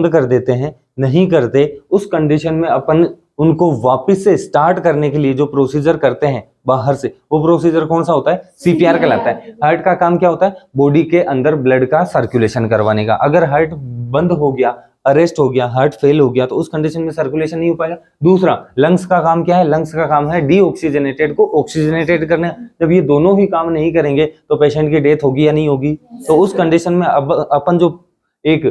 बंद कर देते हैं, नहीं करते, उस कंडीशन में अपन उनको वापस से स्टार्ट करने के लिए जो प्रोसीजर करते हैं बाहर से, वो प्रोसीजर कौन सा होता है? सीपीआर कहलाता है। हार्ट का काम क्या होता है? बॉडी के अंदर ब्लड का सर्कुलेशन करवाने का। अगर हार्ट बंद हो गया, अरेस्ट हो गया, हार्ट फेल हो गया, तो उस कंडीशन में सर्कुलेशन नहीं हो पाएगा। दूसरा, लंग्स का काम क्या है? लंग्स का काम है डीऑक्सीजनेटेड को ऑक्सीजनेटेड करना। जब ये दोनों ही काम नहीं करेंगे तो पेशेंट की डेथ होगी या नहीं होगी? तो उस कंडीशन में अब अपन जो एक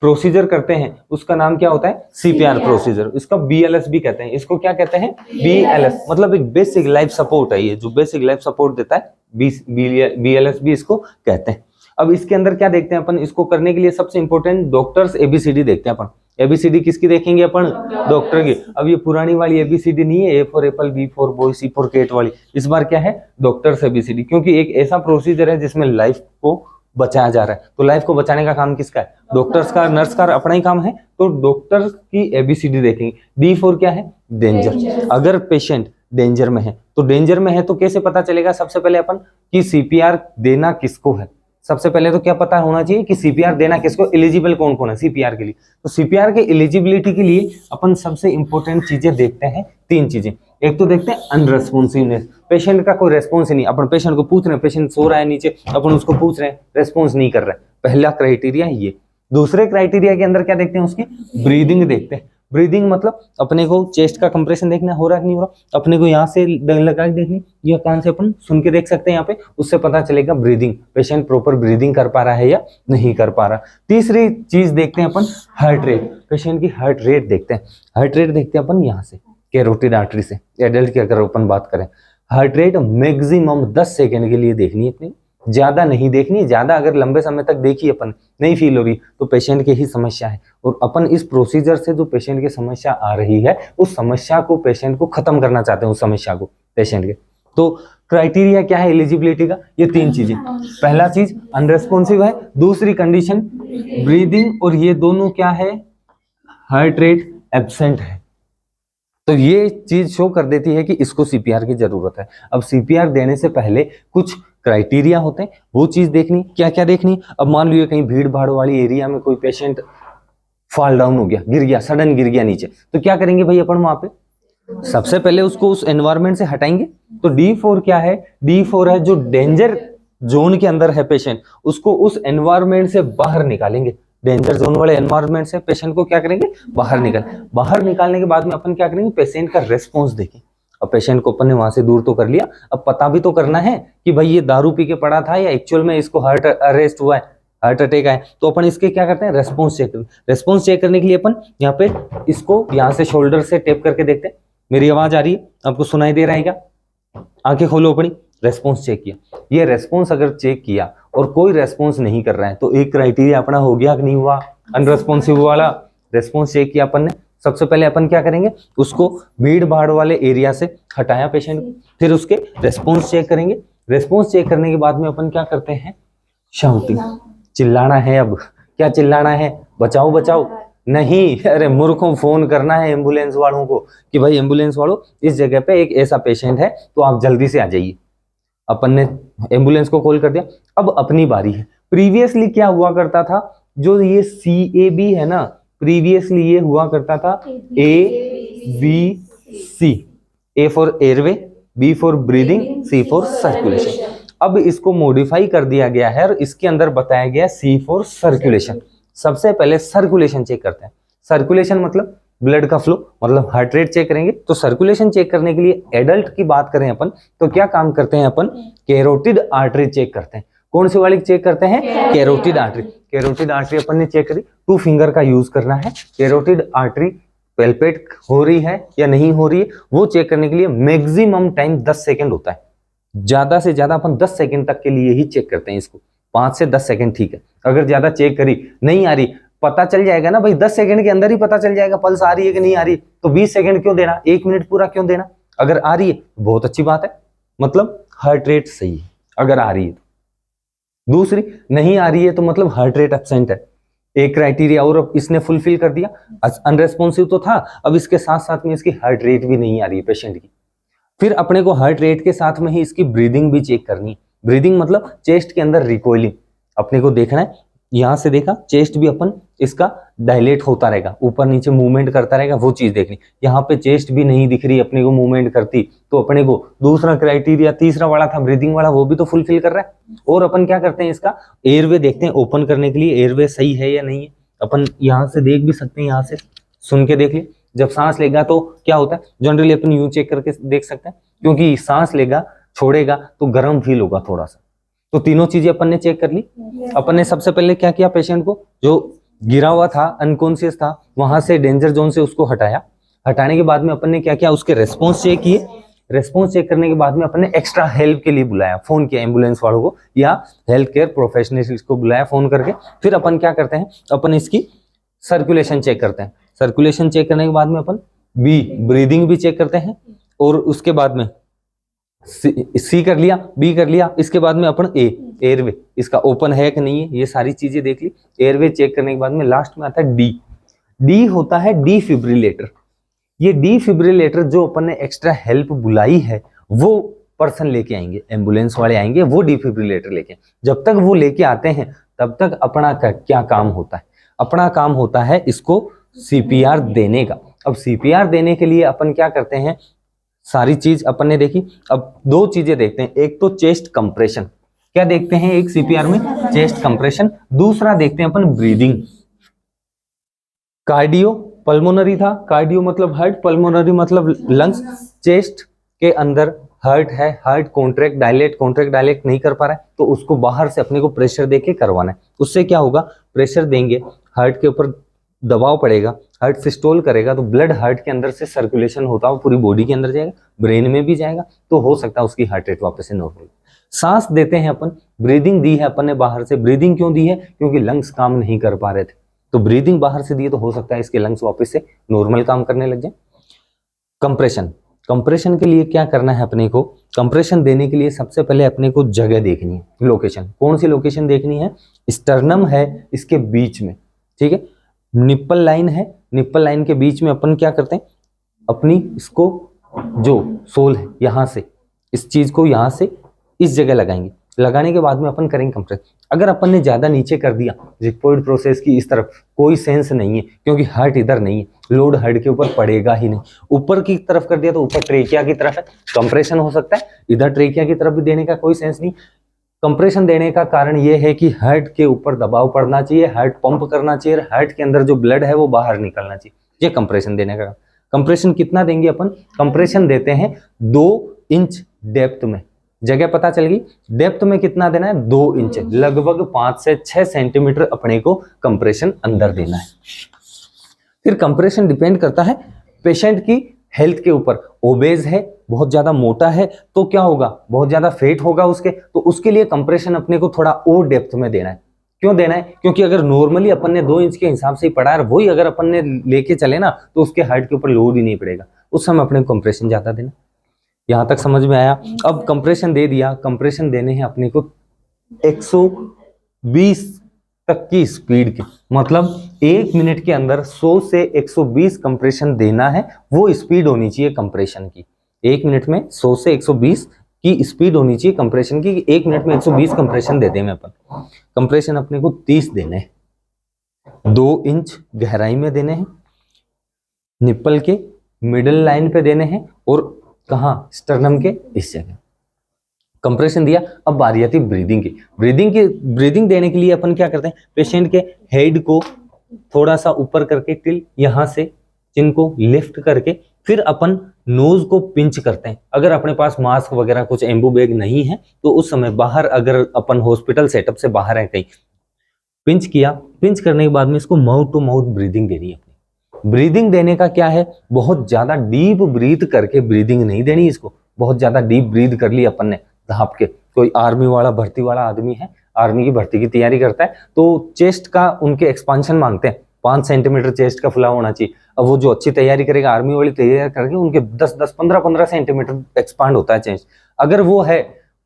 प्रोसीजर करते हैं उसका नाम क्या होता है? CPR procedure. इसका बीएलएस भी कहते हैं। इसको क्या कहते हैं? बीएलएस, मतलब एक बेसिक लाइफ सपोर्ट है। ये जो बेसिक लाइफ सपोर्ट देता है बीएलएस भी इसको कहते हैं। अब इसके अंदर क्या देखते हैं अपन? इसको करने के लिए सबसे इंपॉर्टेंट डॉक्टर्स एबीसीडी देखते हैं अपन। एबीसीडी किसकी देखेंगे अपन? डॉक्टर की। अब ये पुरानी वाली एबीसीडी नहीं है, A for apple, B for boy, C for cat वाली। इस बार क्या है? डॉक्टर्स एबीसीडी, क्योंकि एक ऐसा प्रोसीजर है जिसमें लाइफ को बचाया जा रहा है। तो लाइफ को बचाने का काम किसका है? डॉक्टर्स का, नर्स का अपना ही काम है। तो डॉक्टर की एबीसीडी देखेंगे। डी फॉर क्या है? डेंजर। अगर पेशेंट डेंजर में है तो डेंजर में है तो कैसे पता चलेगा? सबसे पहले अपन कि सीपीआर देना किसको है। सबसे पहले तो क्या पता होना चाहिए कि सीपीआर देना किसको, एलिजिबल कौन कौन है सीपीआर के लिए। तो सीपीआर के एलिजिबिलिटी के लिए अपन सबसे इंपॉर्टेंट चीजें देखते हैं, 3 चीजें। एक तो देखते हैं अनरेस्पॉन्सिवनेस, पेशेंट का कोई रेस्पॉन्स ही नहीं। अपन पेशेंट को पूछ रहे हैं, पेशेंट सो रहा है नीचे, अपन उसको पूछ रहे हैं, रेस्पॉन्स नहीं कर रहा है। पहला क्राइटेरिया ये। दूसरे क्राइटेरिया के अंदर क्या देखते हैं? उसकी ब्रीदिंग देखते हैं। ब्रीदिंग मतलब अपने को चेस्ट का कंप्रेशन देखना, हो रहा है कि नहीं हो रहा। अपने को यहाँ से लगा के देखनी, ये कान से अपन सुन के देख सकते हैं यहाँ पे, उससे पता चलेगा ब्रीदिंग, पेशेंट प्रॉपर ब्रीदिंग कर पा रहा है या नहीं कर पा रहा। तीसरी चीज देखते हैं अपन हार्ट रेट, पेशेंट की हार्ट रेट देखते हैं। हार्ट रेट देखते हैं अपन यहाँ से, कैरोटिड आर्टरी से। एडल्ट की अगर अपन बात करें, हार्ट रेट मैक्सिमम 10 सेकेंड के लिए देखनी है अपनी, ज्यादा नहीं देखनी। ज्यादा अगर लंबे समय तक देखी अपन, नहीं फील हो रही, तो पेशेंट की ही समस्या है। और अपन इस प्रोसीजर से जो पेशेंट की समस्या आ रही है, उस समस्या को, पेशेंट को खत्म करना चाहते हैं, उस समस्या को पेशेंट के। तो क्राइटेरिया क्या है एलिजिबिलिटी का? ये 3 चीजें। पहला चीज अनरेस्पॉन्सिव है, दूसरी कंडीशन ब्रीदिंग, और ये दोनों क्या है? हार्ट रेट एब्सेंट है। तो ये चीज शो कर देती है कि इसको सीपीआर की जरूरत है। अब सीपीआर देने से पहले कुछ क्राइटेरिया होते हैं, वो चीज देखनी। क्या क्या देखनी? अब मान लीजिए कहीं भीड़ भाड़ वाली एरिया में कोई पेशेंट फॉल डाउन हो गया, गिर गया, सडन गिर गया नीचे, तो क्या करेंगे भाई अपन वहां पे? सबसे पहले उसको उस एनवायरमेंट से हटाएंगे। तो D4 क्या है? D4 है जो डेंजर जोन के अंदर है पेशेंट, उसको उस एनवायरमेंट से बाहर निकालेंगे। डेंजर जोन वाले एनवायरमेंट से पेशेंट को क्या करेंगे? बाहर निकालने के बाद में अपन क्या करेंगे? पेशेंट का रेस्पॉन्स देखें। अब पेशेंट को अपन ने वहां से दूर तो कर लिया, अब पता भी तो करना है कि भाई ये दारू पी के पड़ा था या एक्चुअल में इसको हार्ट अरेस्ट हुआ है, हार्ट अटैक आए। तो अपन इसके क्या करते हैं? रेस्पॉन्स चेक करते हैं। रेस्पॉन्स चेक करने के लिए अपन यहाँ पे इसको यहाँ से शोल्डर से टेप करके देखते हैं। मेरी आवाज आ रही है? आपको सुनाई दे रहा है क्या? आंखें खोलो अपनी। रेस्पॉन्स चेक किया। ये रेस्पॉन्स अगर चेक किया और कोई रेस्पॉन्स नहीं कर रहा है, तो एक क्राइटेरिया अपना हो गया कि नहीं हुआ? अनरेस्पॉन्सिव वाला। रेस्पॉन्स चेक किया अपन ने, सबसे पहले अपन क्या करेंगे? उसको भीड़ भाड़ वाले एरिया से हटाया पेशेंट को, फिर उसके रेस्पॉन्स चेक करेंगे। रेस्पॉन्स चेक करने के बाद में अपन क्या करते हैं? शाउटिंग, चिल्लाना है। अब क्या चिल्लाना है? बचाओ बचाओ नहीं, अरे मूर्खों, फोन करना है एम्बुलेंस वालों को कि भाई एम्बुलेंस वालों, इस जगह पे एक ऐसा पेशेंट है, तो आप जल्दी से आ जाइए। अपन ने एम्बुलेंस को कॉल कर दिया। अब अपनी बारी है। प्रीवियसली क्या हुआ करता था? जो ये CAB है ना, प्रीवियसली ये हुआ करता था ABC। A for airway, B for breathing, C for circulation. अब इसको मॉडिफाई कर दिया गया है और इसके अंदर बताया गया C फॉर सर्कुलेशन। सबसे पहले सर्कुलेशन चेक करते हैं। सर्कुलेशन मतलब ब्लड का फ्लो, मतलब हार्ट रेट चेक करेंगे। तो सर्कुलेशन चेक करने के लिए एडल्ट की बात करें अपन, तो क्या काम करते हैं अपन? कैरोटिड आर्टरी चेक करते हैं। कौन सी वाली चेक करते हैं? Carotid artery. कैरोटिड आर्टरी अपन ने चेक करी, 2 फिंगर का यूज करना है। कैरोटिड आर्टरी पेल्पेट हो रही है या नहीं हो रही है, वो चेक करने के लिए मैक्सिमम टाइम 10 सेकेंड होता है। ज्यादा से ज्यादा अपन 10 सेकेंड तक के लिए ही चेक करते हैं इसको। 5 से 10 सेकेंड ठीक है। अगर ज्यादा चेक करी, नहीं आ रही, पता चल जाएगा ना भाई, 10 सेकंड के अंदर ही पता चल जाएगा पल्स आ रही है कि नहीं आ रही, तो 20 सेकंड क्यों देना? 1 मिनट पूरा क्यों देना? अगर आ रही है बहुत अच्छी बात है, मतलब हार्ट रेट सही है अगर आ रही है तो। दूसरी, नहीं आ रही है तो मतलब हार्ट रेट एब्सेंट है। एक क्राइटेरिया और अब इसने फुलफिल कर दिया। अनरेस्पॉन्सिव तो था, अब इसके साथ साथ में इसकी हार्ट रेट भी नहीं आ रही है पेशेंट की। फिर अपने को हार्ट रेट के साथ में ही इसकी ब्रीदिंग भी चेक करनी है। ब्रीदिंग मतलब चेस्ट के अंदर रिकॉइलिंग अपने को देखना है। यहाँ से देखा चेस्ट भी अपन इसका डायलेट होता रहेगा, ऊपर नीचे मूवमेंट करता रहेगा, वो चीज देखनी। यहाँ पे चेस्ट भी नहीं दिख रही अपने को मूवमेंट करती, तो अपने को दूसरा क्राइटेरिया तीसरा वाला था ब्रीदिंग वाला, वो भी तो फुलफिल कर रहा है। और अपन क्या करते हैं, इसका एयरवे देखते हैं ओपन करने के लिए एयरवे सही है या नहीं है। अपन यहाँ से देख भी सकते हैं, यहाँ से सुन के देख लिए। जब सांस लेगा तो क्या होता है, जनरली अपन यूं चेक करके देख सकते हैं, क्योंकि सांस लेगा छोड़ेगा तो गर्म फील होगा थोड़ा सा। तो तीनों चीजें अपन ने चेक कर ली। अपन ने सबसे पहले क्या किया, पेशेंट को जो गिरा हुआ था, अनकॉन्शियस था, वहां से डेंजर जोन से उसको हटाया। हटाने के बाद में अपन ने क्या किया, उसके रेस्पॉन्स चेक किए। रेस्पॉन्स चेक करने के बाद में अपन ने एक्स्ट्रा हेल्प के लिए बुलाया, फोन किया एम्बुलेंस वालों को या हेल्थ केयर प्रोफेशनल्स को बुलाया फोन करके। फिर अपन क्या करते हैं, अपन इसकी सर्कुलेशन चेक करते हैं। सर्कुलेशन चेक करने के बाद में अपन ब्रीदिंग भी चेक करते हैं, और उसके बाद में सी कर लिया, बी कर लिया, इसके बाद में अपन एयरवे इसका ओपन है कि नहीं है, ये सारी चीजें देख ली। एयरवे चेक करने के बाद में लास्ट में आता है डी होता है डिफिब्रिलेटर। ये डिफिब्रिलेटर जो अपन ने एक्स्ट्रा हेल्प बुलाई है वो पर्सन लेके आएंगे, एम्बुलेंस वाले आएंगे, वो डिफिब्रिलेटर लेके। जब तक वो लेके आते हैं तब तक अपना क्या काम होता है, अपना काम होता है इसको सीपीआर देने का। अब सीपीआर देने के लिए अपन क्या करते हैं, सारी चीज अपन ने देखी। अब दो चीजें देखते हैं, एक तो चेस्ट कंप्रेशन, क्या देखते हैं एक सीपीआर में, चेस्ट कंप्रेशन। दूसरा देखते हैं अपन ब्रीदिंग। कार्डियो पल्मोनरी था, कार्डियो मतलब हार्ट, पल्मोनरी मतलब लंग्स। चेस्ट के अंदर हार्ट है, हार्ट कॉन्ट्रैक्ट डायलेट नहीं कर पा रहा है, तो उसको बाहर से अपने को प्रेशर देके करवाना है। उससे क्या होगा, प्रेशर देंगे, हार्ट के ऊपर दबाव पड़ेगा, हार्ट सिस्टोल करेगा, तो ब्लड हार्ट के अंदर से सर्कुलेशन होता है पूरी बॉडी के अंदर जाएगा, ब्रेन में भी जाएगा, तो हो सकता है उसकी हार्ट रेट वापस से नॉर्मल। सांस देते हैं अपन, ब्रीदिंग दी है अपन ने बाहर से। ब्रीदिंग क्यों दी है, क्योंकि लंग्स काम नहीं कर पा रहे थे, तो ब्रीदिंग बाहर से दी है, तो हो सकता है इसके लंग्स वापस से नॉर्मल काम करने लग जाए। कंप्रेशन के लिए क्या करना है अपने को, कंप्रेशन देने के लिए सबसे पहले अपने को जगह देखनी है, लोकेशन। कौन सी लोकेशन देखनी है, स्टर्नम है इसके बीच में, ठीक है, निप्पल लाइन है, निप्पल लाइन के बीच में अपन क्या करते हैं, अपनी इसको जो सोल है यहाँ से, इस चीज को यहाँ से इस जगह लगाएंगे। लगाने के बाद में अपन करेंगे कंप्रेस। अगर अपन ने ज्यादा नीचे कर दिया, जिक्पोइड प्रोसेस की इस तरफ, कोई सेंस नहीं है, क्योंकि हार्ट इधर नहीं है, लोड हार्ट के ऊपर पड़ेगा ही नहीं। ऊपर की तरफ कर दिया तो ऊपर ट्रेकिया की तरफ है, कंप्रेशन हो सकता है, इधर ट्रेकिया की तरफ भी देने का कोई सेंस नहीं। कंप्रेशन देने का कारण यह है कि हार्ट के ऊपर दबाव पड़ना चाहिए, हार्ट पंप करना चाहिए, हार्ट के अंदर जो ब्लड है वो बाहर निकलना चाहिए, ये कंप्रेशन देने का। कंप्रेशन कितना देंगे अपन, कंप्रेशन देते हैं 2 इंच डेप्थ में। जगह पता चल गई, डेप्थ में कितना देना है, 2 इंच, लगभग 5 से 6 सेंटीमीटर अपने को कंप्रेशन अंदर देना है। फिर कंप्रेशन डिपेंड करता है पेशेंट की हेल्थ के ऊपर। ओबेज है, बहुत ज्यादा मोटा है, तो क्या होगा, बहुत ज्यादा फेट होगा उसके, तो उसके लिए कंप्रेशन अपने को थोड़ा और डेप्थ में देना है। क्यों देना है, क्योंकि अगर नॉर्मली अपन ने 2 इंच के हिसाब से ही पड़ा है, वही अगर अपन ने लेके चले ना, तो उसके हार्ट के ऊपर लोड ही नहीं पड़ेगा, उस समय अपने को कंप्रेशन ज्यादा देना। यहां तक समझ में आया। अब कंप्रेशन दे दिया, कंप्रेशन देने हैं अपने को 120 तक की स्पीड के, मतलब 1 मिनट के अंदर 100 से 120 कंप्रेशन देना है, वो स्पीड होनी चाहिए कंप्रेशन की। 1 मिनट में 100 से 120 की स्पीड होनी चाहिए कंप्रेशन की, 1 मिनट में 120 कंप्रेशन देते हैं अपन। कंप्रेशन अपने को 30 देने हैं, 2 इंच गहराई में देने हैं, निप्पल के मिडिल लाइन पे देने हैं, और कहाँ, स्टर्नम के इस जगह। कंप्रेशन दिया, अब बारी आती ब्रीदिंग की। ब्रीदिंग देने के लिए अपन क्या करते हैं, पेशेंट के हेड को थोड़ा सा ऊपर करके टिल, यहां से चिन को लिफ्ट करके, फिर अपन नोज को पिंच करते हैं। अगर अपने पास मास्क वगैरह कुछ एम्बू बैग नहीं है तो उस समय बाहर, अगर अपन हॉस्पिटल सेटअप से बाहर है कहीं, पिंच किया, पिंच करने के बाद में इसको माउथ टू माउथ ब्रीदिंग देनी है। ब्रीदिंग देने का क्या है, बहुत ज्यादा डीप ब्रीथ करके ब्रीदिंग नहीं देनी इसको। बहुत ज्यादा डीप ब्रीथ कर ली अपन ने धाप के, कोई आर्मी वाला, भर्ती वाला आदमी है, आर्मी की भर्ती की तैयारी करता है, तो चेस्ट का उनके एक्सपांशन मांगते हैं, 5 सेंटीमीटर चेस्ट का फुला होना चाहिए। अब वो जो अच्छी तैयारी करेगा, आर्मी वाली तैयारी करके, उनके 10-10, 15-15 सेंटीमीटर एक्सपांड होता है चेस्ट। अगर वो है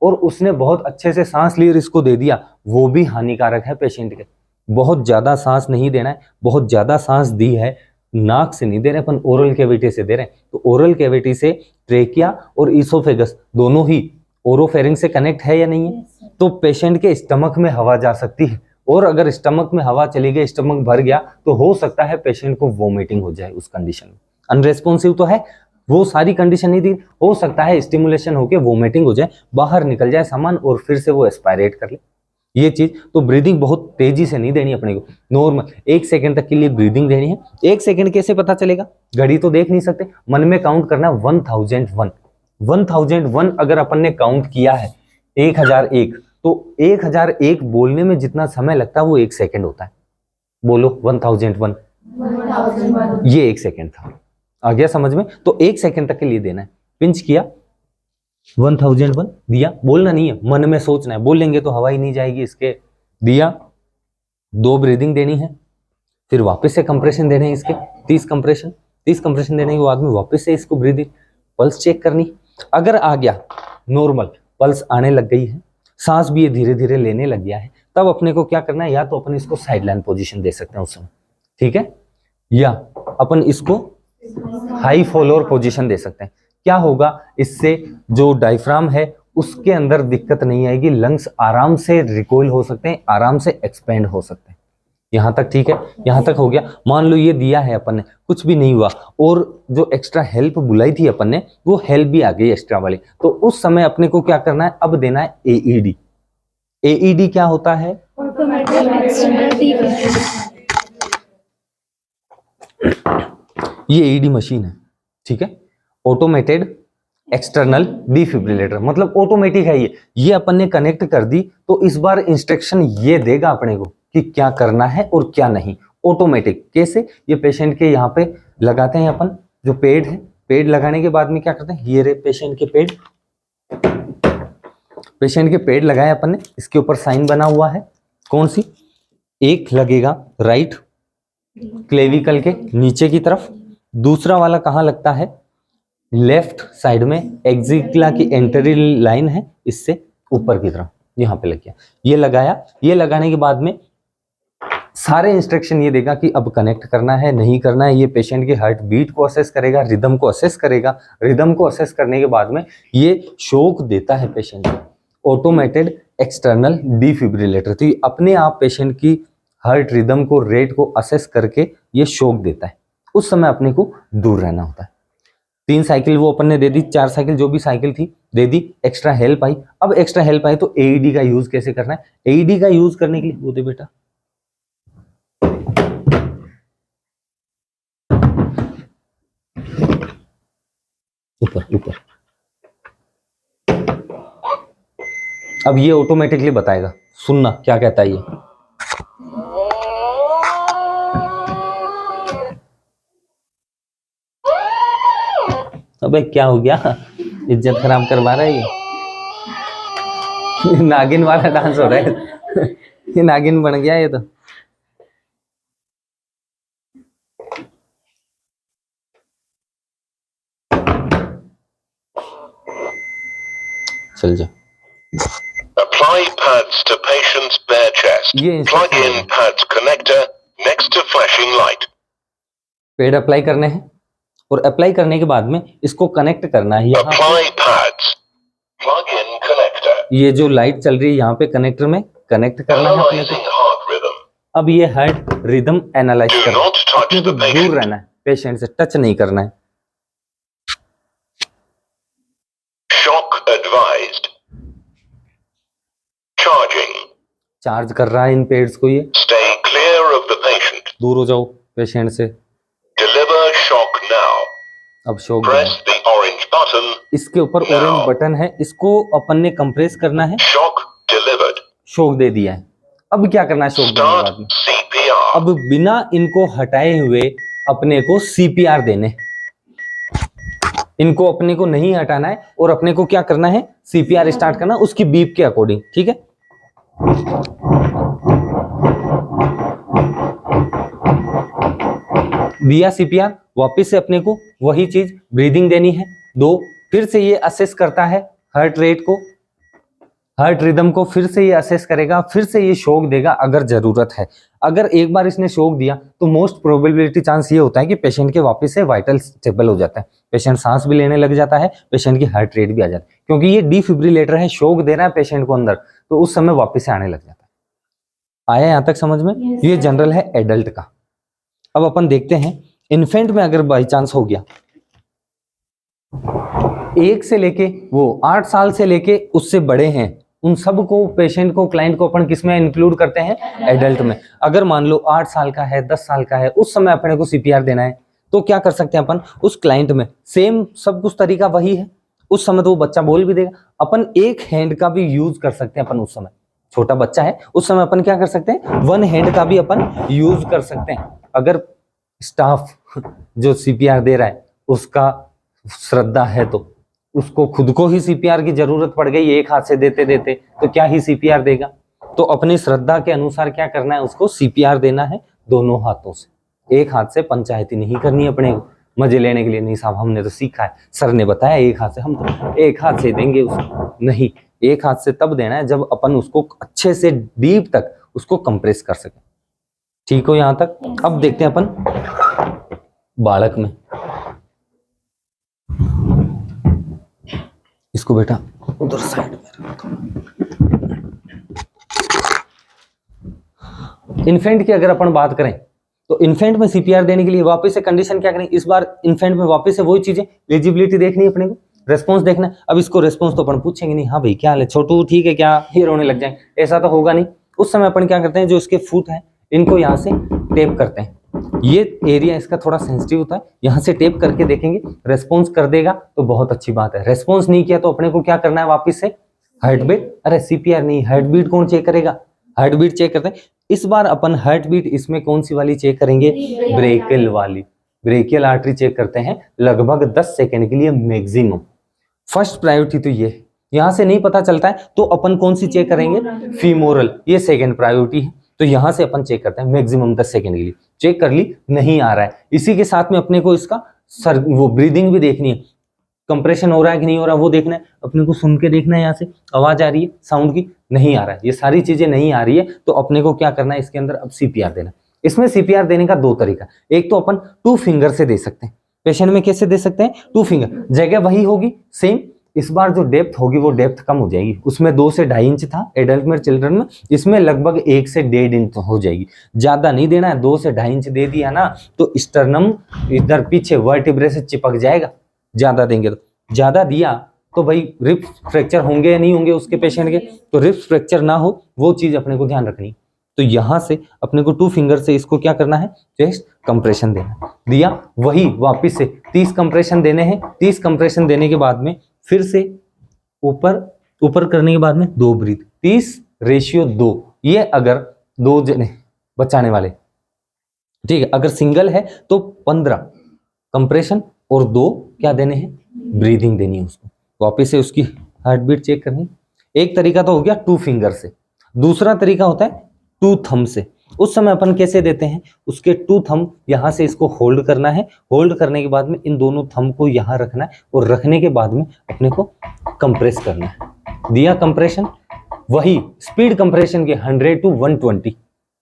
और उसने बहुत अच्छे से सांस ली और इसको दे दिया, वो भी हानिकारक है पेशेंट के। बहुत ज्यादा सांस नहीं देना है, बहुत ज्यादा सांस दी है, नाक से नहीं दे रहे अपन, ओरल कैविटी से दे रहे हैं, तो ओरल कैविटी से ट्रेकिया और ईसोफेगस दोनों ही ओरोफेरिंग से कनेक्ट है या नहीं है, तो पेशेंट के स्टमक में हवा जा सकती है और अगर स्टमक में हवा चली गई, स्टमक भर गया, तो हो सकता है पेशेंट को वोमिटिंग हो जाए उस कंडीशन में। अनरेस्पॉन्सिव तो है, वो सारी कंडीशन नहीं दी, हो सकता है स्टिमुलेशन होके वोमिटिंग हो जाए, बाहर निकल जाए सामान और फिर से वो एस्पायरेट कर ले, ये चीज। तो ब्रीदिंग बहुत तेजी से नहीं देनी अपने को, नॉर्मल 1 सेकंड तक के लिए ब्रीदिंग देनी है। 1 सेकंड कैसे पता चलेगा, घड़ी तो देख नहीं सकते, मन में काउंट करना 1001। 1001 अगर अपन ने काउंट किया है 1001, तो 1001 बोलने में जितना समय लगता है वो 1 सेकंड होता है। बोलो 1001, ये 1 सेकंड था। आ गया समझ में? तो 1 सेकंड तक के लिए देना है। पिंच किया 1001 दिया, बोलना नहीं है, मन में सोचना है, बोलेंगे तो हवा ही नहीं जाएगी इसके। दिया, 2 ब्रीदिंग देनी है, फिर वापस से कंप्रेशन देने हैं इसके 30 कंप्रेशन देने के बाद में वापस से इसको ब्रीदिंग, पल्स चेक करनी। अगर आ गया नॉर्मल, पल्स आने लग गई है, सांस भी ये धीरे धीरे लेने लग गया है, तब अपने को क्या करना है, या तो अपन इसको साइडलाइन पोजीशन दे सकते हैं उस समय, ठीक है, या अपन इसको हाई फॉलोअर पोजीशन दे सकते हैं। क्या होगा इससे, जो डायफ्राम है उसके अंदर दिक्कत नहीं आएगी, लंग्स आराम से रिकॉइल हो सकते हैं, आराम से एक्सपेंड हो सकते हैं। यहां तक ठीक है, यहां तक हो गया। मान लो ये दिया है अपन ने, कुछ भी नहीं हुआ, और जो एक्स्ट्रा हेल्प बुलाई थी अपन ने, वो हेल्प भी आ गई एक्स्ट्रा वाली, तो उस समय अपने को क्या करना है, अब देना है एईडी। एईडी क्या होता है, ये एईडी मशीन है, ठीक है, ऑटोमेटेड एक्सटर्नल डिफिब्रिलेटर, मतलब ऑटोमेटिक है ये अपन ने कनेक्ट कर दी, तो इस बार इंस्ट्रक्शन ये देगा अपने को कि क्या करना है और क्या नहीं, ऑटोमेटिक। कैसे, ये पेशेंट के यहाँ पे लगाते हैं अपन, जो पेड है, पेड लगाने के बाद में क्या करते हैं, ये रे पेशेंट के पेड लगाए अपन ने, इसके ऊपर साइन बना हुआ है, कौन सी, एक लगेगा राइट क्लेविकल के नीचे की तरफ, दूसरा वाला कहाँ लगता है, लेफ्ट साइड में, एक्जिकला की एंट्री लाइन है इससे ऊपर की तरफ, यहाँ पे लग गया, ये लगाया। ये लगाने के बाद में सारे इंस्ट्रक्शन ये देगा कि अब कनेक्ट करना है नहीं करना है, ये पेशेंट की हार्ट बीट को असेस करेगा, रिदम को असेस करेगा, रिदम को असेस करने के बाद में ये शॉक देता है पेशेंट को, ऑटोमेटेड एक्सटर्नल डिफिब्रिलेटर। तो ये अपने आप पेशेंट की हार्ट रिदम को, रेट को असेस करके ये शॉक देता है। उस समय अपने को दूर रहना होता है। 3 साइकिल वो अपन ने दे दी, 4 साइकिल जो भी साइकिल थी दे दी, एक्स्ट्रा हेल्प आई। अब एक्स्ट्रा हेल्प आई तो एईडी का यूज कैसे करना है, एईडी का यूज करने के लिए वो दे बेटा, ऊपर। अब ये ऑटोमेटिकली बताएगा, सुनना क्या कहता है ये। अबे क्या हो गया, इज्जत खराब करवा रहा है ये नागिन वाला डांस हो रहा है ये नागिन बन गया ये तो। चल जा। Apply pads to patient's bare chest. Plug in pads connector next to flashing light. Paid apply करने हैं और अप्लाई करने के बाद में इसको कनेक्ट करना है। Apply pads. Plug in connector. ये जो लाइट चल रही है यहाँ पे कनेक्टर में कनेक्ट करना है अपने को। अब ये हार्ट रिदम एनालाइज करना है, अपने को दूर रहना है, पेशेंट से टच नहीं करना है। Shock advised. Charging. चार्ज कर रहा है इन पेड्स को ये। Stay clear of the patient. दूर हो जाओ पेशेंट से। Deliver shock now. अब shock Press the orange button. इसके ऊपर ऑरेंज बटन है, इसको अपन ने कंप्रेस करना है। Shock delivered. शॉक दे दिया है। अब क्या करना है शॉक देने के बाद में, CPR. अब बिना इनको हटाए हुए अपने को सीपीआर देने, इनको अपने को नहीं हटाना है और अपने को क्या करना है, सीपीआर स्टार्ट करना उसकी बीप के अकॉर्डिंग, ठीक है। दिया सीपीआर, वापस से अपने को वही चीज ब्रीदिंग देनी है 2, फिर से ये असेस करता है हार्ट रेट को, हार्ट रिदम को, फिर से ये असेस करेगा, फिर से ये शॉक देगा अगर जरूरत है। अगर एक बार इसने शॉक दिया तो मोस्ट प्रोबेबिलिटी चांस ये होता है कि पेशेंट के वापस से वाइटल स्टेबल हो जाता है, पेशेंट सांस भी लेने लग जाता है, पेशेंट की हार्ट रेट भी आ जाती है, क्योंकि ये डिफिब्रिलेटर है, शॉक दे रहा है पेशेंट को अंदर, तो उस समय वापस से आने लग जाता है। आया यहाँ तक समझ में? Yes, ये sir. जनरल है एडल्ट का। अब अपन देखते हैं इन्फेंट में अगर बाई चांस हो गया, 1 से लेके वो 8 साल से लेके उससे बड़े हैं, उन सब को, पेशेंट को, क्लाइंट को अपन किसमें इंक्लूड करते हैं? एडल्ट में। अगर मान लो 8 साल का है, 10 साल का है, उस समय अपने को सीपीआर देना है, तो क्या कर सकते हैं अपन? उस क्लाइंट में सेम सब कुछ तरीका वही है, उस समय तो वो बच्चा बोल भी देगा। अपन एक हैंड का भी यूज कर सकते हैं अपन उस समय, छोटा बच्चा है उस समय अपन क्या कर सकते हैं? 1 हैंड का भी अपन यूज कर सकते हैं। अगर स्टाफ जो सीपीआर दे रहा है उसका श्रद्धा है तो उसको खुद को ही सीपीआर की जरूरत पड़ गई एक हाथ से देते देते, तो क्या ही सीपीआर देगा? तो अपनी श्रद्धा के अनुसार क्या करना है? उसको सीपीआर देना है दोनों हाथों से। एक हाथ से पंचायती नहीं करनी अपने को मजे लेने के लिए। नहीं साहब हमने तो सीखा है, सर ने बताया एक हाथ से, हम तो एक हाथ से देंगे उसको। नहीं, एक हाथ से तब देना है जब अपन उसको अच्छे से डीप तक उसको कंप्रेस कर सके। ठीक हो यहां तक? अब देखते हैं अपन बालक में। इसको बेटा उधर साइड में रखो। इन्फेंट की अगर अपन बात करें तो इन्फेंट में सीपीआर देने के लिए वापस से कंडीशन क्या करें? इस बार इन्फेंट में वापस से वही चीजें, एलिजिबिलिटी देखनी है अपने को, रेस्पॉन्स देखना है। अब इसको रेस्पॉन्स तो अपन पूछेंगे नहीं, हाँ भाई क्या हाल है छोटू, ठीक है क्या, ये रोने लग जाए, ऐसा तो होगा नहीं। उस समय अपन क्या करते हैं? जो इसके फुट है इनको यहाँ से टेप करते हैं। ये एरिया इसका थोड़ा सेंसिटिव होता है, यहाँ से टेप करके देखेंगे, रेस्पॉन्स कर देगा तो बहुत अच्छी बात है। रेस्पॉन्स नहीं किया तो अपने को क्या करना है? वापस से हार्ट बीट, अरे सीपीआर नहीं, हार्ट बीट कौन चेक करेगा? हार्ट बीट चेक करते हैं। इस बार अपन हार्ट बीट इसमें कौन सी वाली चेक करेंगे? ब्रेकियल वाली, ब्रेकियल आर्टरी चेक करते हैं लगभग 10 सेकेंड के लिए मैक्सिमम। फर्स्ट प्रायोरिटी तो ये, यहाँ से नहीं पता चलता है तो अपन कौन सी चेक करेंगे? फीमोरल, ये सेकेंड प्रायोरिटी है। तो यहाँ से अपन चेक करते हैं मैक्सिमम 10 सेकेंड के लिए। चेक कर ली, नहीं आ रहा है, इसी के साथ में अपने को इसका सर वो ब्रीदिंग भी देखनी है, कंप्रेशन हो रहा है कि नहीं हो रहा वो देखना है, अपने को सुन के देखना है, यहाँ से आवाज आ रही है साउंड की, नहीं आ रहा है, ये सारी चीजें नहीं आ रही है तो अपने को क्या करना है? इसके अंदर अब सीपीआर देना। इसमें सीपीआर देने का 2 तरीका, एक तो अपन 2 फिंगर से दे सकते हैं। पेशेंट में कैसे दे सकते हैं? 2 फिंगर, जगह वही होगी सेम, इस बार जो डेप्थ होगी वो डेप्थ कम हो जाएगी। उसमें 2 से 2.5 इंच था एडल्ट में, चिल्ड्रन में, इसमें लगभग 1 से 1.5 इंच हो जाएगी। ज्यादा नहीं देना है, 2 से 2.5 इंच दे दिया ना तो स्टर्नम इधर पीछे वर्टिब्रे से चिपक जाएगा। ज्यादा देंगे तो, ज्यादा दिया तो भाई रिब्स फ्रैक्चर होंगे या नहीं होंगे उसके पेशेंट के, तो रिब्स फ्रैक्चर ना हो वो चीज अपने को ध्यान रखनी। तो यहाँ से अपने को 2 फिंगर से इसको क्या करना है? चेस्ट कंप्रेशन देना। दिया, वही वापस से 30 कंप्रेशन देने हैं। 30 कंप्रेशन देने के बाद में फिर से ऊपर करने के बाद में 2 ब्रीथ, 30:2। ये अगर 2 जने बचाने वाले, ठीक है, अगर सिंगल है तो 15 कंप्रेशन और 2 क्या देने हैं? ब्रीदिंग देनी है उसको। वापस से उसकी हार्ट बीट चेक करनी। एक तरीका तो हो गया 2 फिंगर से, दूसरा तरीका होता है 2 थंब से। उस समय अपन कैसे देते हैं? उसके 2 थंब यहाँ से इसको होल्ड करना है, होल्ड करने के बाद में इन दोनों थंब को यहाँ रखना है और रखने के बाद में अपने को कंप्रेस करना है। दिया कंप्रेशन, वही स्पीड कंप्रेशन के 100 to 120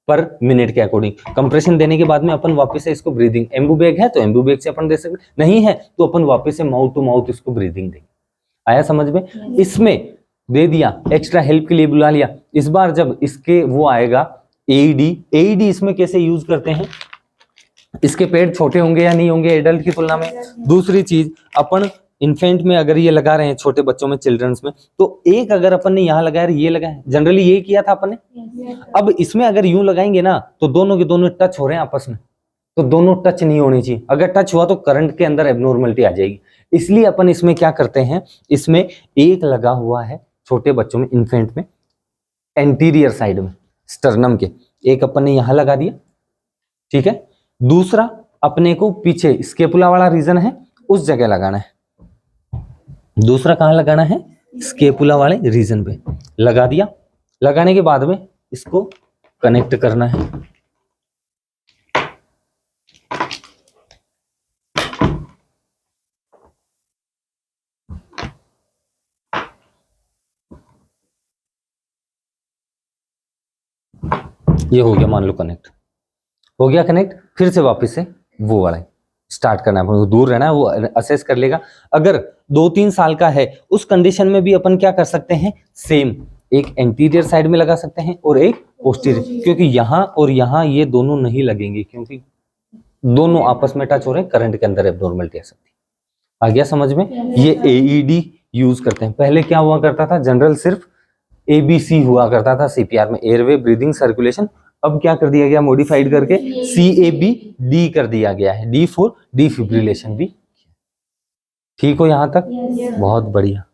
पर मिनट के अकॉर्डिंग कंप्रेशन देने के बाद में अपन वापस से इसको ब्रीदिंग, एम्बू बैग है तो एम्बू बैग से अपन दे सकते, नहीं है तो अपन वापस से माउथ टू माउथ इसको ब्रीदिंग देंगे। आया समझ में? इसमें दे दिया, एक्स्ट्रा हेल्प के लिए बुला लिया। इस बार जब इसके वो आएगा एईडी इसमें कैसे यूज करते हैं? इसके पेड़ छोटे होंगे या नहीं होंगे एडल्ट की तुलना में? दूसरी चीज, अपन इन्फेंट में अगर ये लगा रहे हैं, छोटे बच्चों में, चिल्ड्रंस में, तो एक अगर अपन ने यहाँ लगाया, ये लगाया, जनरली ये किया था अपन ने। अब इसमें अगर यूं लगाएंगे ना तो दोनों के दोनों टच हो रहे हैं आपस में, तो दोनों टच नहीं होनी चाहिए। अगर टच हुआ तो करंट के अंदर एब्नॉर्मलिटी आ जाएगी। इसलिए अपन इसमें क्या करते हैं? इसमें एक लगा हुआ है छोटे बच्चों में, इन्फेंट में, एंटीरियर साइड में स्टर्नम के, एक अपन ने यहां लगा दिया, ठीक है। दूसरा अपने को पीछे स्केपुला वाला रीजन है उस जगह लगाना है। दूसरा कहां लगाना है? स्केपुला वाले रीजन पे लगा दिया। लगाने के बाद में इसको कनेक्ट करना है। ये हो गया, मान लो कनेक्ट हो गया। कनेक्ट फिर से वापस से वो वाला स्टार्ट करना है, दूर रहना है, वो असेस कर लेगा। अगर 2-3 साल का है उस कंडीशन में भी अपन क्या कर सकते हैं? सेम एक एंटीरियर साइड में लगा सकते हैं और एक पोस्टीरियर, क्योंकि यहाँ और यहाँ ये दोनों नहीं लगेंगे, क्योंकि दोनों आपस में टच हो रहे हैं, करंट के अंदर एब्नॉर्मलिटी आ सकती है। आ गया समझ में? ये AED यूज करते हैं। पहले क्या हुआ करता था, जनरल सिर्फ ABC हुआ करता था CPR में, एयरवे ब्रीदिंग सर्कुलेशन। अब क्या कर दिया गया, मॉडिफाइड करके CABD कर दिया गया है, D फॉर डिफिब्रिलेशन भी। ठीक हो यहाँ तक? बहुत बढ़िया।